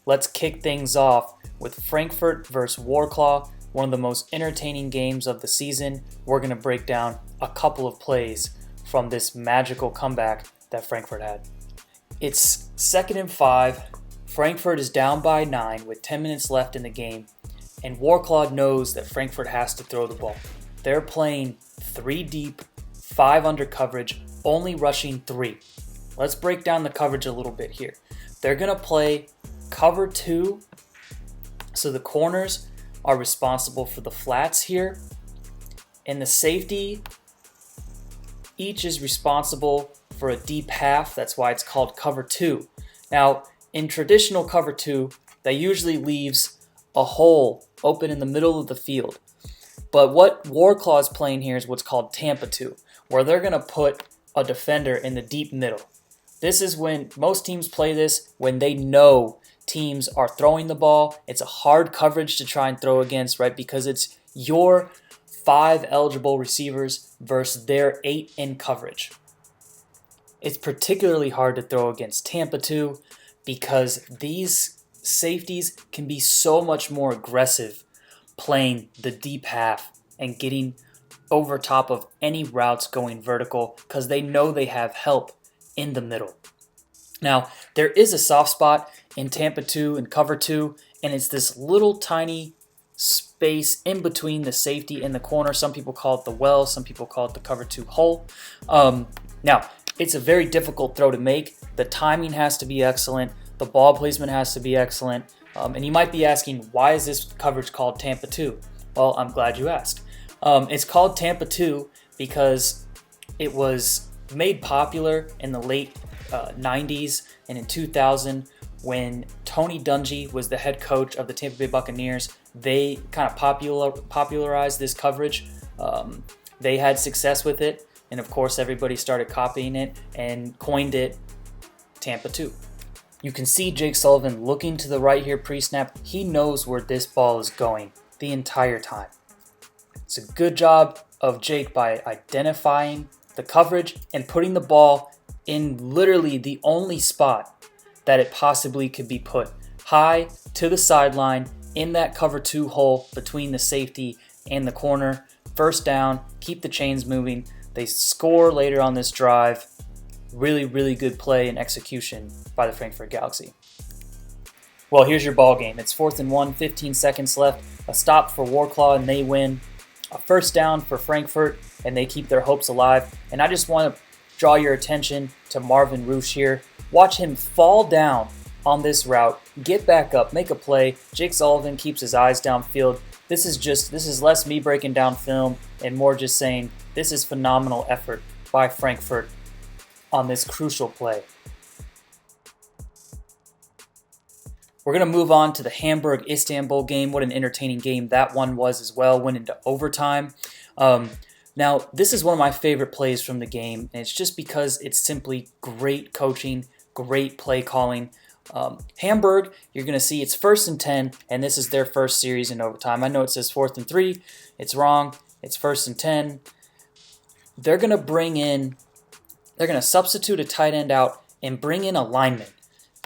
let's kick things off with Frankfurt versus Wroclaw, one of the most entertaining games of the season. We're going to break down a couple of plays from this magical comeback that Frankfurt had. It's 2nd and 5. Frankfurt is down by 9 with 10 minutes left in the game, and Wroclaw knows that Frankfurt has to throw the ball. They're playing 3 deep, 5 under coverage, only rushing 3. Let's break down the coverage a little bit here. They're going to play cover 2, so the corners are responsible for the flats here, and the safety each is responsible for a deep half. That's why it's called cover 2. Now, in traditional cover 2, that usually leaves a hole open in the middle of the field. But what Wroclaw is playing here is what's called Tampa 2, where they're going to put a defender in the deep middle. This is when most teams play this when they know teams are throwing the ball. It's a hard coverage to try and throw against, right? Because it's your 5 eligible receivers versus their 8 in coverage. It's particularly hard to throw against Tampa 2 because these safeties can be so much more aggressive playing the deep half and getting over top of any routes going vertical because they know they have help in the middle. Now, there is a soft spot in Tampa 2 and cover 2, and it's this little tiny space in between the safety and the corner. Some people call it the well, some people call it the cover 2 hole. Now, it's a very difficult throw to make. The timing has to be excellent. The ball placement has to be excellent. And you might be asking, why is this coverage called Tampa 2? Well, I'm glad you asked. It's called Tampa 2 because it was made popular in the late 90s and in 2000 when Tony Dungy was the head coach of the Tampa Bay Buccaneers. They kind of popularized this coverage. They had success with it, and of course everybody started copying it and coined it Tampa 2. You can see Jake Sullivan looking to the right here pre-snap. He knows where this ball is going the entire time. It's a good job of Jake by identifying the coverage and putting the ball in literally the only spot that it possibly could be put. High to the sideline in that cover 2 hole between the safety and the corner. First down, keep the chains moving. They score later on this drive. Really, really good play and execution by the Frankfurt Galaxy. Well, here's your ball game. It's 4th and 1, 15 seconds left. A stop for Wroclaw and they win. A first down for Frankfurt and they keep their hopes alive. And I just want to draw your attention to Marvin Roosh here. Watch him fall down on this route, get back up, make a play. Jake Sullivan keeps his eyes downfield. This is less me breaking down film and more just saying this is phenomenal effort by Frankfurt on this crucial play. We're going to move on to the Hamburg-Istanbul game. What an entertaining game that one was as well. Went into overtime. Now, this is one of my favorite plays from the game, and it's just because it's simply great coaching, great play calling. Hamburg, you're going to see it's 1st and 10, and this is their first series in overtime. I know it says 4th and 3. It's wrong. It's 1st and 10. They're going to substitute a tight end out and bring in a lineman.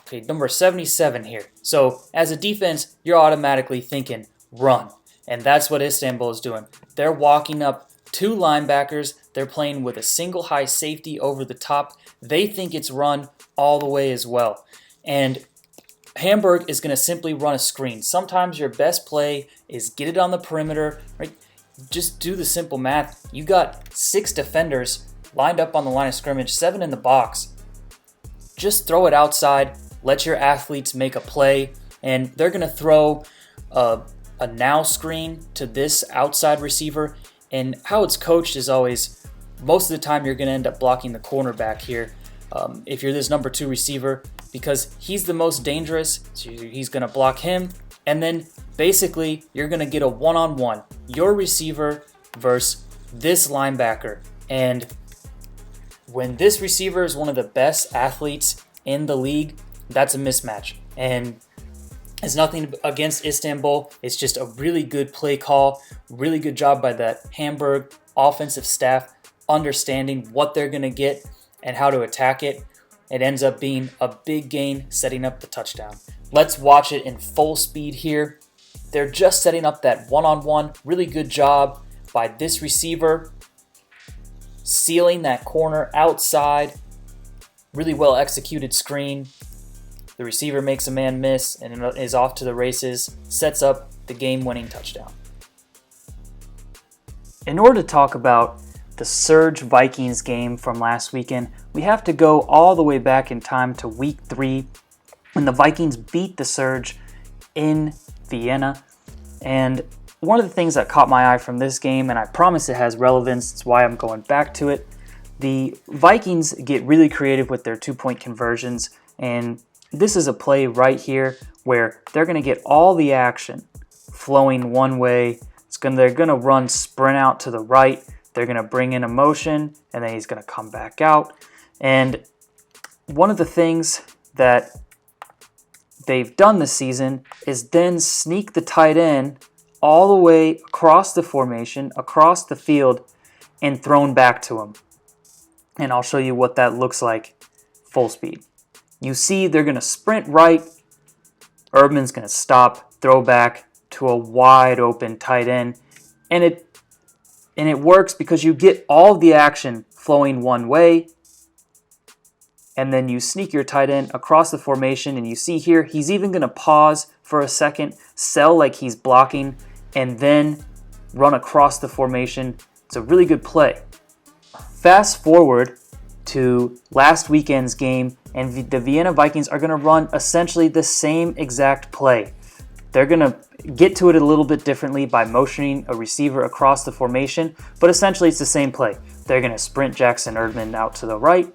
Okay, number 77 here. So as a defense, you're automatically thinking run. And that's what Istanbul is doing. They're walking up 2 linebackers. They're playing with a single high safety over the top. They think it's run all the way as well. And Hamburg is going to simply run a screen. Sometimes your best play is get it on the perimeter. Right? Just do the simple math. You got 6 defenders lined up on the line of scrimmage, 7 in the box. Just throw it outside. Let your athletes make a play. And they're going to throw a now screen to this outside receiver. And how it's coached is always, most of the time you're going to end up blocking the cornerback here if you're this number 2 receiver because he's the most dangerous. So he's going to block him. And then basically you're going to get a one-on-one. Your receiver versus this linebacker. And when this receiver is one of the best athletes in the league, that's a mismatch. And it's nothing against Istanbul. It's just a really good play call. Really good job by the Hamburg offensive staff understanding what they're going to get and how to attack it. It ends up being a big gain, setting up the touchdown. Let's watch it in full speed here. They're just setting up that one-on-one. Really good job by this receiver, sealing that corner outside. Really well executed screen. The receiver makes a man miss and is off to the races, sets up the game-winning touchdown. In order to talk about the Surge Vikings game from last weekend, we have to go all the way back in time to week 3 when the Vikings beat the Surge in Vienna. And one of the things that caught my eye from this game, and I promise it has relevance, it's why I'm going back to it, the Vikings get really creative with their 2-point conversions, and this is a play right here where they're going to get all the action flowing one way. They're going to run sprint out to the right. They're going to bring in a motion, and then he's going to come back out. And one of the things that they've done this season is then sneak the tight end all the way across the formation, across the field, and thrown back to him. And I'll show you what that looks like full speed. You see they're going to sprint right. Erdman's going to stop, throw back to a wide open tight end. And it works because you get all the action flowing one way. And then you sneak your tight end across the formation. And you see here, he's even going to pause for a second, sell like he's blocking, and then run across the formation. It's a really good play. Fast forward to last weekend's game, and the Vienna Vikings are going to run essentially the same exact play. They're going to get to it a little bit differently by motioning a receiver across the formation, but essentially it's the same play. They're going to sprint Jackson Erdman out to the right,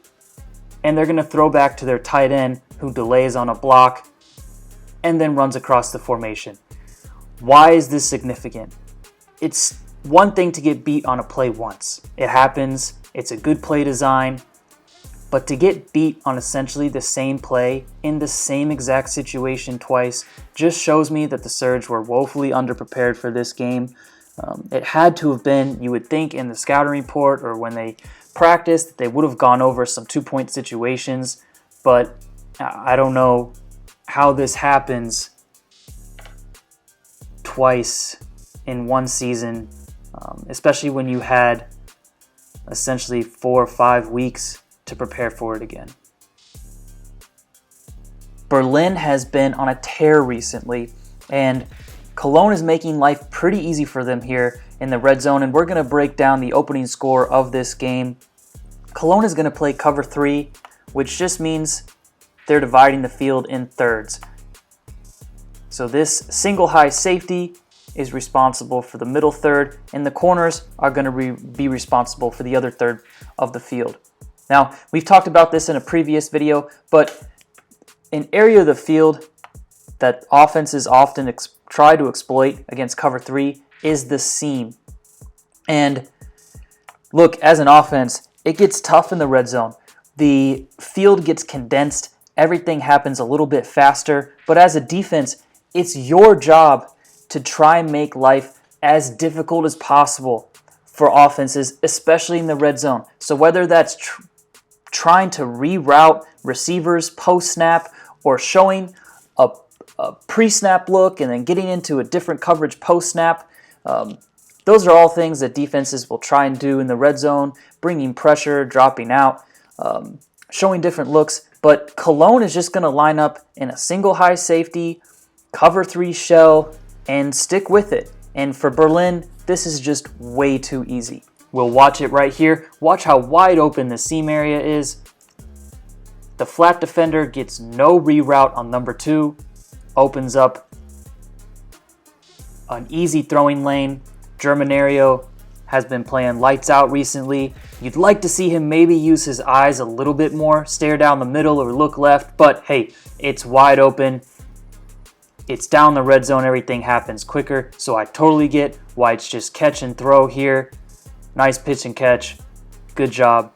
and they're going to throw back to their tight end who delays on a block and then runs across the formation. Why is this significant? It's one thing to get beat on a play once. It happens. It's a good play design. But to get beat on essentially the same play in the same exact situation twice just shows me that the Surge were woefully underprepared for this game. It had to have been, you would think, in the scouting report or when they practiced, they would have gone over some 2-point situations. But I don't know how this happens twice in one season, especially when you had essentially 4 or 5 weeks to prepare for it again. Berlin has been on a tear recently, and Cologne is making life pretty easy for them here in the red zone, and we're going to break down the opening score of this game. Cologne is going to play cover 3, which just means they're dividing the field in thirds. So this single high safety is responsible for the middle third, and the corners are going to be responsible for the other third of the field. Now, we've talked about this in a previous video, but an area of the field that offenses often try to exploit against cover 3 is the seam. And look, as an offense, it gets tough in the red zone. The field gets condensed, everything happens a little bit faster, but as a defense, it's your job to try and make life as difficult as possible for offenses, especially in the red zone. So whether that's trying to reroute receivers post-snap or showing a pre-snap look and then getting into a different coverage post-snap, those are all things that defenses will try and do in the red zone, bringing pressure, dropping out, showing different looks. But Cologne is just going to line up in a single high safety, cover 3 shell, and stick with it. And for Berlin, this is just way too easy. We'll watch it right here. Watch how wide open the seam area is. The flat defender gets no reroute on number 2. Opens up an easy throwing lane. Germanario has been playing lights out recently. You'd like to see him maybe use his eyes a little bit more, stare down the middle or look left, but hey, it's wide open. It's down the red zone, everything happens quicker, so I totally get why it's just catch and throw here. Nice pitch and catch. Good job.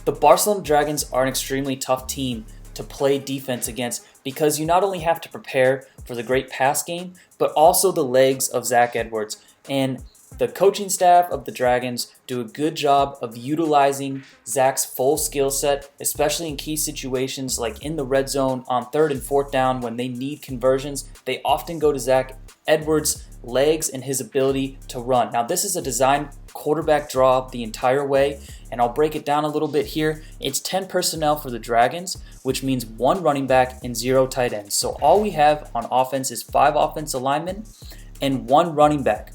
The Barcelona Dragons are an extremely tough team to play defense against because you not only have to prepare for the great pass game, but also the legs of Zach Edwards. And The coaching staff of the Dragons do a good job of utilizing Zach's full skill set, especially in key situations like in the red zone on 3rd and 4th down when they need conversions. They often go to Zach Edwards' legs and his ability to run. Now, this is a design quarterback draw the entire way, and I'll break it down a little bit here. It's 10 personnel for the Dragons, which means 1 running back and 0 tight ends. So all we have on offense is 5 offensive linemen and 1 running back.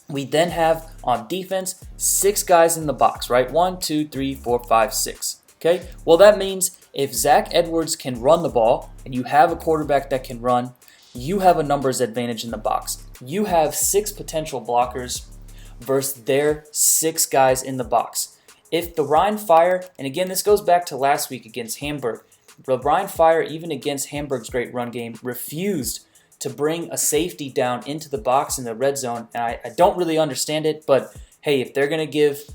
We then have on defense 6 guys in the box, right? 1, 2, 3, 4, 5, 6. Okay? Well, that means if Zach Edwards can run the ball and you have a quarterback that can run, you have a numbers advantage in the box. You have 6 potential blockers versus their 6 guys in the box. If the Rhein Fire, and again, this goes back to last week against Hamburg, the Rhein Fire, even against Hamburg's great run game, refused to bring a safety down into the box in the red zone. And I don't really understand it, but hey, if they're going to give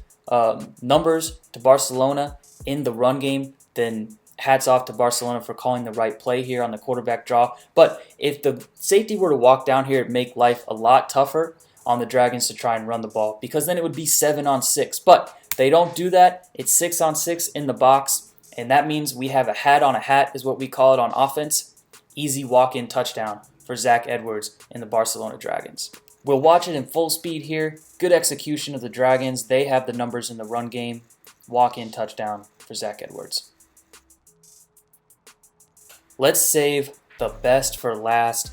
numbers to Barcelona in the run game, then hats off to Barcelona for calling the right play here on the quarterback draw. But if the safety were to walk down here, it'd make life a lot tougher on the Dragons to try and run the ball, because then it would be 7-on-6. But they don't do that. It's 6-on-6 in the box, and that means we have a hat on a hat is what we call it on offense. Easy walk-in touchdown for Zach Edwards and the Barcelona Dragons. We'll watch it in full speed here. Good execution of the Dragons. They have the numbers in the run game. Walk-in touchdown for Zach Edwards. Let's save the best for last.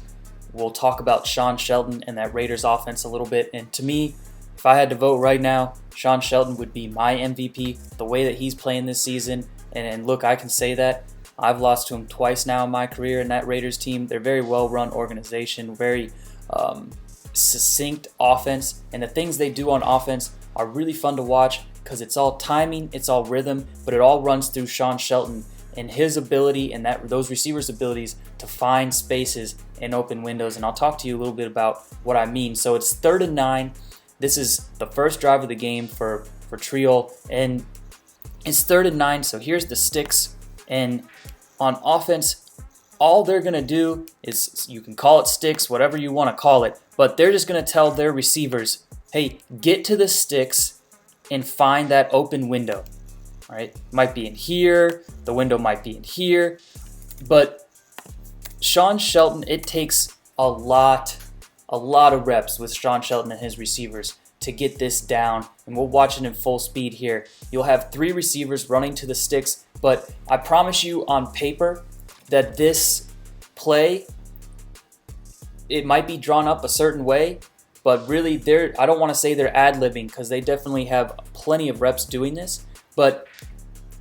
We'll talk about Sean Shelton and that Raiders offense a little bit. And to me, if I had to vote right now, Sean Shelton would be my MVP. The way that he's playing this season, and look, I can say that. I've lost to him twice now in my career in that Raiders team. They're a very well-run organization, very succinct offense, and the things they do on offense are really fun to watch because it's all timing, it's all rhythm, but it all runs through Sean Shelton and his ability and those receivers' abilities to find spaces and open windows. And I'll talk to you a little bit about what I mean. So it's 3rd and 9. This is the first drive of the game for Tirol, and it's 3rd and 9. So here's the sticks. And on offense, all they're going to do is, you can call it sticks, whatever you want to call it, but they're just going to tell their receivers, hey, get to the sticks and find that open window. All right? Might be in here, the window might be in here, but Sean Shelton, it takes a lot of reps with Sean Shelton and his receivers to get this down, and we'll watch it in full speed here. You'll have 3 receivers running to the sticks, but I promise you on paper that this play, it might be drawn up a certain way, but really I don't want to say they're ad-libbing because they definitely have plenty of reps doing this, but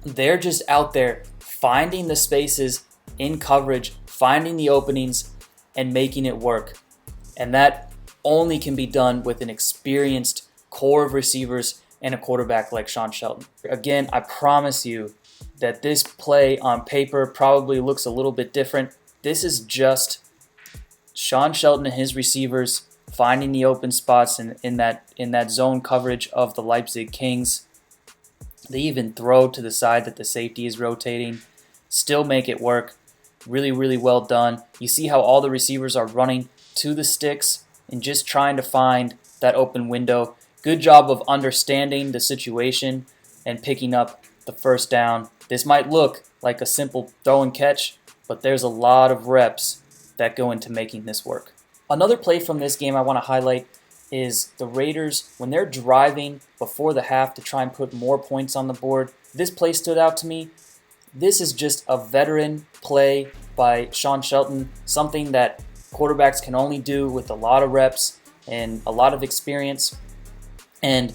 they're just out there finding the spaces in coverage, finding the openings, and making it work. And that only can be done with an experienced core of receivers and a quarterback like Sean Shelton. Again, I promise you that this play on paper probably looks a little bit different. This is just Sean Shelton and his receivers finding the open spots in that zone coverage of the Leipzig Kings. They even throw to the side that the safety is rotating, still make it work. Really, really well done. You see how all the receivers are running to the sticks and just trying to find that open window. Good job of understanding the situation and picking up the first down. This might look like a simple throw and catch, but there's a lot of reps that go into making this work. Another play from this game I want to highlight is the Raiders, when they're driving before the half to try and put more points on the board. This play stood out to me. This is just a veteran play by Sean Shelton, something that quarterbacks can only do with a lot of reps and a lot of experience. And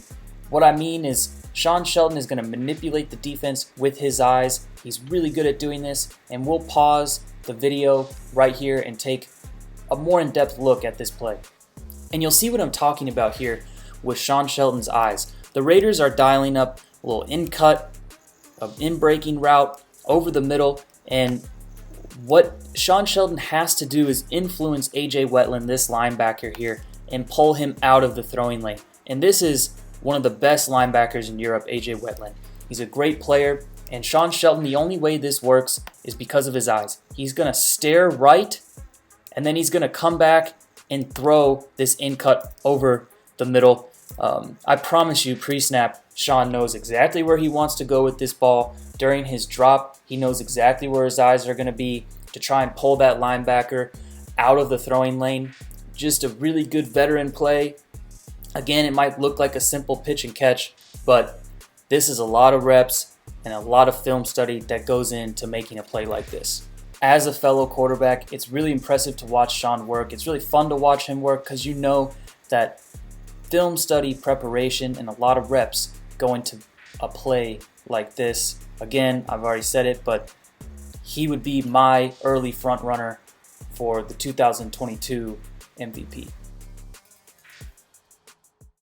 what I mean is Sean Shelton is going to manipulate the defense with his eyes. He's really good at doing this, and we'll pause the video right here and take a more in-depth look at this play. And you'll see what I'm talking about here with Sean Shelton's eyes. The Raiders are dialing up a little in-cut, an in-breaking route over the middle, and what Sean Shelton has to do is influence A.J. Wetland, this linebacker here, and pull him out of the throwing lane. And this is one of the best linebackers in Europe, A.J. Wetland. He's a great player, and Sean Shelton, the only way this works is because of his eyes. He's going to stare right, and then he's going to come back and throw this in-cut over the middle. I promise you, pre-snap, Sean knows exactly where he wants to go with this ball. During his drop, he knows exactly where his eyes are going to be to try and pull that linebacker out of the throwing lane. Just a really good veteran play. Again, it might look like a simple pitch and catch, but this is a lot of reps and a lot of film study that goes into making a play like this. As a fellow quarterback, it's really impressive to watch Sean work. It's really fun to watch him work because you know that film study, preparation, and a lot of reps go into a play like this. Again, I've already said it, but he would be my early front runner for the 2022 MVP.